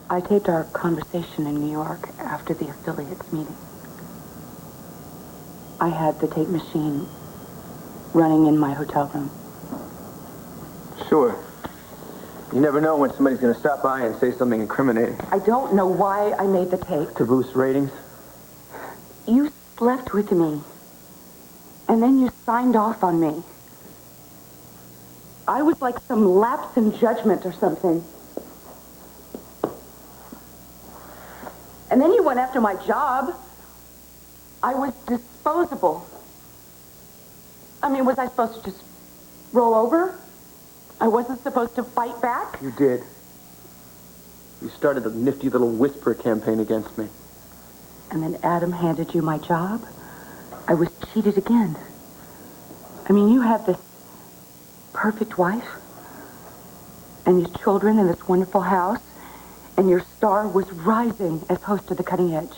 I taped our conversation in New York after the affiliates meeting. I had the tape machine running in my hotel room. Sure. You never know when somebody's going to stop by and say something incriminating. I don't know why I made the tape. To boost ratings? You slept with me. And then you signed off on me. I was like some lapse in judgment or something. And then you went after my job. I was disposable. I mean, was I supposed to just roll over? I wasn't supposed to fight back? You did. You started a nifty little whisper campaign against me. And then Adam handed you my job? I was cheated again. I mean, you had this perfect wife and your children in this wonderful house, and your star was rising as host of The Cutting Edge.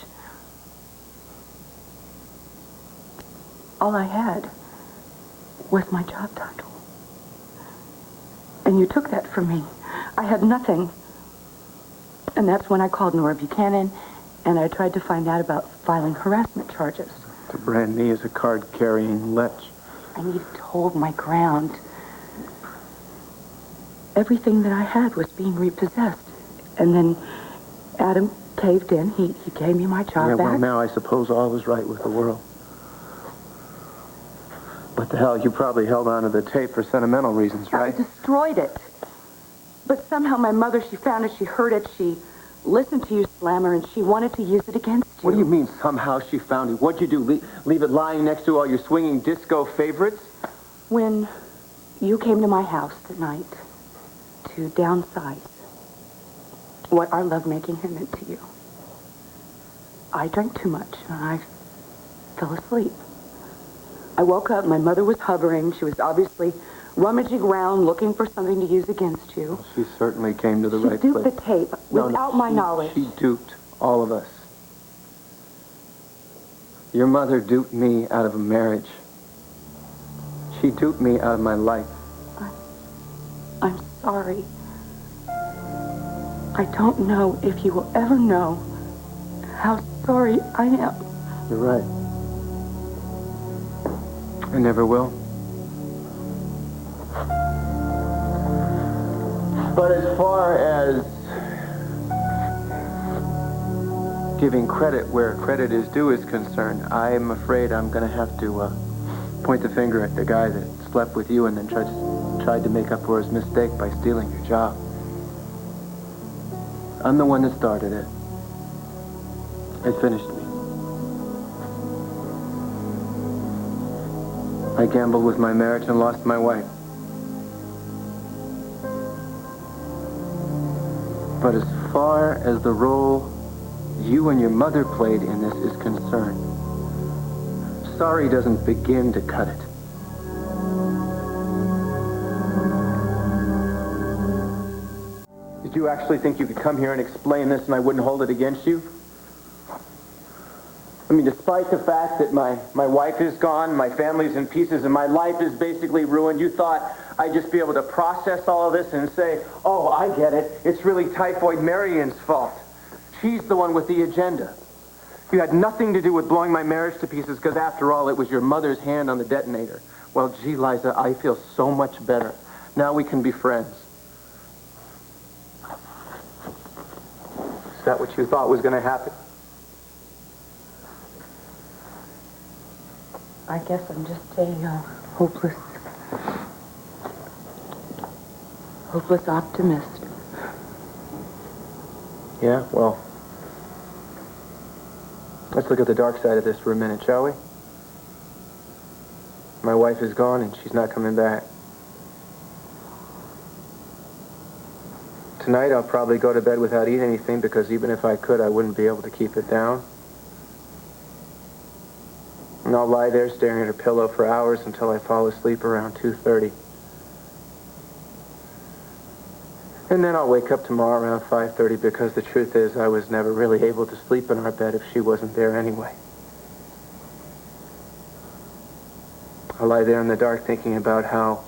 All I had was my job title. And you took that from me. I had nothing. And that's when I called Nora Buchanan, and I tried to find out about filing harassment charges. To brand me as a card-carrying lech. I needed to hold my ground. Everything that I had was being repossessed. And then Adam caved in. He gave me my job back. Well, now I suppose all is right with the world. What the hell? You probably held on to the tape for sentimental reasons, right? I destroyed it. But somehow my mother, she found it, she heard it, she listened to you slammer, and she wanted to use it against you. What do you mean, somehow she found it? What'd you do, leave it lying next to all your swinging disco favorites? When you came to my house that night to downsize what our lovemaking had meant to you, I drank too much, and I fell asleep. I woke up, my mother was hovering. She was obviously rummaging around, looking for something to use against you. Well, she certainly came to the right place. She duped the tape without my knowledge. She duped all of us. Your mother duped me out of a marriage. She duped me out of my life. I'm sorry. I don't know if you will ever know how sorry I am. You're right. I never will. But as far as giving credit where credit is due is concerned, I'm afraid I'm going to have to point the finger at the guy that slept with you and then tried to make up for his mistake by stealing your job. I'm the one that started it. It finished me. I gambled with my marriage and lost my wife. But as far as the role you and your mother played in this is concerned, sorry doesn't begin to cut it. Did you actually think you could come here and explain this and I wouldn't hold it against you? I mean, despite the fact that my wife is gone, my family's in pieces, and my life is basically ruined, you thought I'd just be able to process all of this and say, oh, I get it. It's really Typhoid Marian's fault. She's the one with the agenda. You had nothing to do with blowing my marriage to pieces because, after all, it was your mother's hand on the detonator. Well, gee, Liza, I feel so much better. Now we can be friends. Is that what you thought was going to happen? I guess I'm just a hopeless optimist. Yeah, well, let's look at the dark side of this for a minute, shall we? My wife is gone and she's not coming back. Tonight I'll probably go to bed without eating anything because even if I could, I wouldn't be able to keep it down. And I'll lie there staring at her pillow for hours until I fall asleep around 2:30. And then I'll wake up tomorrow around 5:30 because the truth is I was never really able to sleep in our bed if she wasn't there anyway. I'll lie there in the dark thinking about how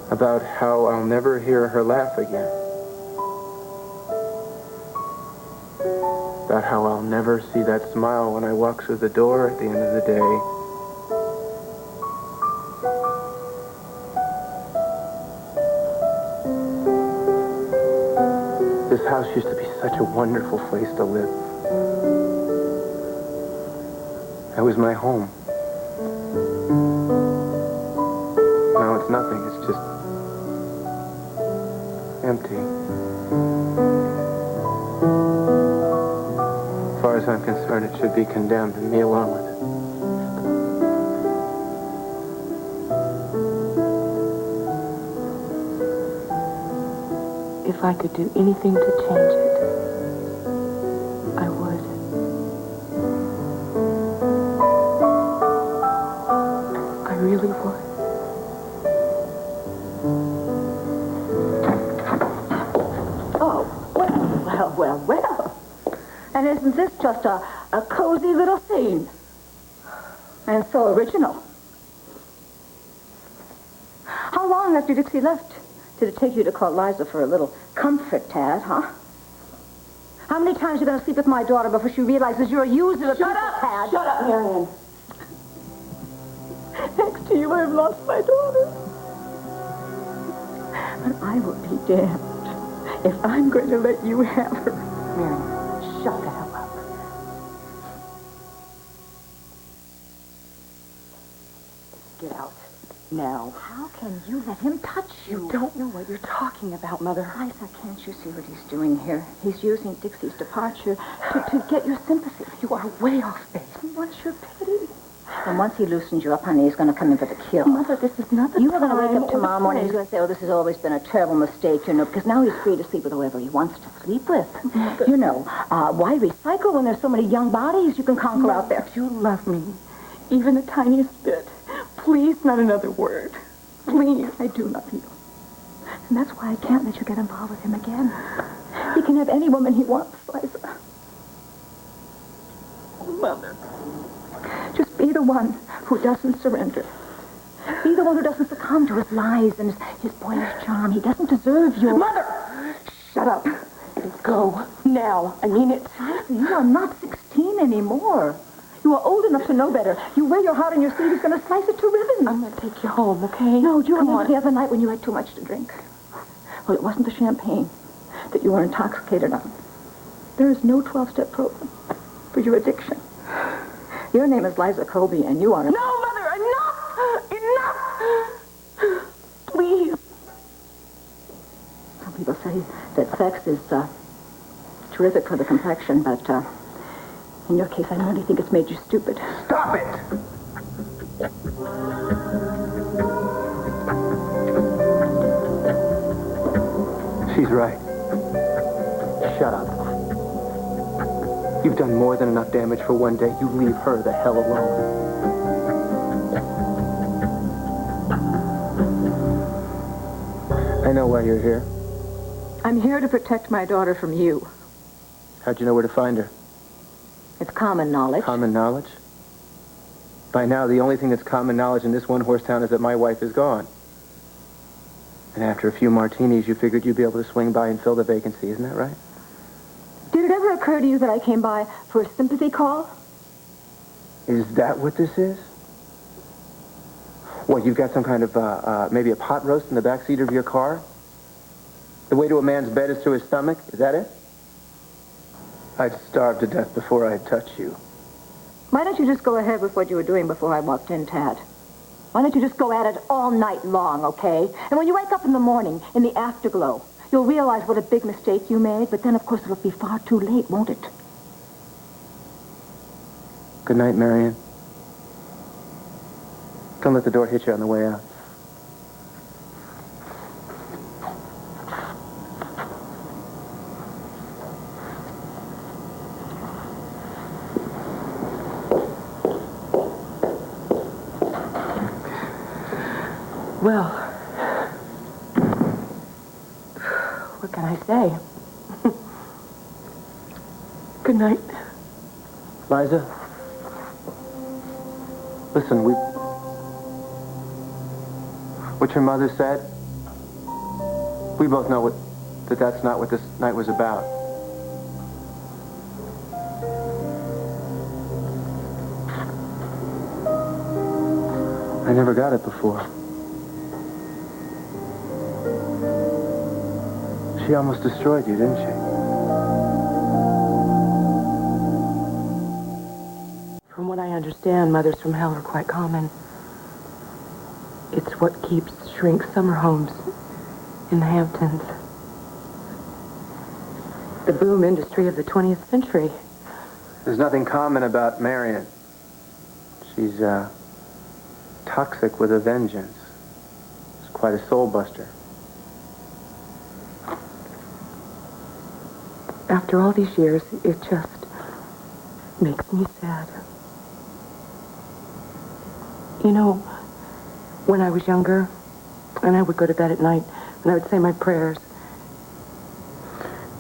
About how I'll never hear her laugh again. About how I'll never see that smile when I walk through the door at the end of the day. This house used to be such a wonderful place to live. That was my home. Now it's nothing. It's just empty. As far as I'm concerned, it should be condemned and me alone with it. If I could do anything to change it, I would. I really would. Well. And isn't this just a cozy little scene? And so original. How long after Dixie left did it take you to call Liza for a little comfort, Tad, huh? How many times are you going to sleep with my daughter before she realizes you're a user of people, Tad? Shut up, Marian. Thanks to you, I've lost my daughter. But I will be damned if I'm going to let you have her. Marian, shut the hell up. Get out. Now. How can you let him touch you? You don't know what you're talking about, Mother. Liza, can't you see what he's doing here? He's using Dixie's departure to get your sympathy. You are way off base. He wants your pity. And once he loosens you up, honey, he's going to come in for the kill. Mother, this is not the You are going to wake time up tomorrow or the morning and he's place. going to say, oh, this has always been a terrible mistake, you know, because now he's free to sleep with whoever he wants to sleep with. Mother. You know, why recycle when there's so many young bodies you can conquer out there? You love me. Even the tiniest bit. Please, not another word. Please. I do love you. And that's why I can't let you get involved with him again. He can have any woman he wants, Liza. Mother. Just be the one who doesn't surrender. Be the one who doesn't succumb to his lies and his boyish charm. He doesn't deserve your... Mother! Shut up. Go. Now. I mean it. Liza, you are not 16 anymore. You are old enough to know better. You wear your heart on your sleeve, he's going to slice it to ribbons. I'm going to take you home, okay? No, do you Come remember on. the other night when you had too much to drink? Well, it wasn't the champagne that you were intoxicated on. There is no 12-step program for your addiction. Your name is Liza Colby, and you are... No, Mother, enough! Enough! Please. Some people say that sex is terrific for the complexion, but in your case, I only think it's made you stupid. Stop it! She's right. Shut up. You've done more than enough damage for one day. You leave her the hell alone. I know why you're here. I'm here to protect my daughter from you. How'd you know where to find her? It's common knowledge. Common knowledge? By now, the only thing that's common knowledge in this one-horse town is that my wife is gone. And after a few martinis, you figured you'd be able to swing by and fill the vacancy. Isn't that right? Did it ever occur to you that I came by for a sympathy call? Is that what this is? What, you've got some kind of, maybe a pot roast in the backseat of your car? The way to a man's bed is through his stomach? Is that it? I'd starve to death before I'd touch you. Why don't you just go ahead with what you were doing before I walked in, Tad? Why don't you just go at it all night long, okay? And when you wake up in the morning, in the afterglow, you'll realize what a big mistake you made, but then, of course, it'll be far too late, won't it? Good night, Marian. Don't let the door hit you on the way out. Well, what can I say? Good night. Liza? Listen, what your mother said, We both know that's not what this night was about. I never got it before. She almost destroyed you, didn't she? From what I understand, mothers from hell are quite common. It's what keeps shrink summer homes in the Hamptons. The boom industry of the 20th century. There's nothing common about Marian. She's, toxic with a vengeance. She's quite a soul buster. After all these years, it just makes me sad. You know, when I was younger, and I would go to bed at night, and I would say my prayers,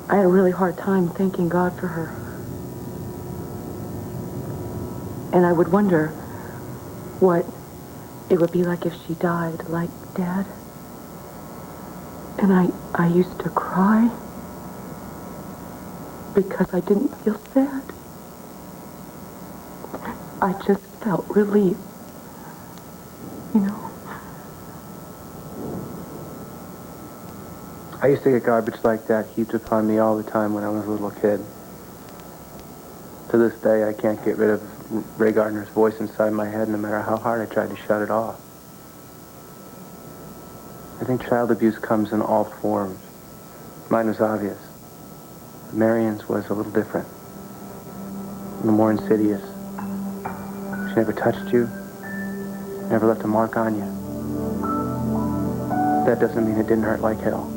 I had a really hard time thanking God for her. And I would wonder what it would be like if she died like Dad. And I used to cry because I didn't feel sad. I just felt relief, you know. I used to get garbage like that heaped upon me all the time when I was a little kid. To this day, I can't get rid of Ray Gardner's voice inside my head, no matter how hard I tried to shut it off. I think child abuse comes in all forms. Mine was obvious. Marian's was a little different. A little more insidious. She never touched you, never left a mark on you. That doesn't mean it didn't hurt like hell.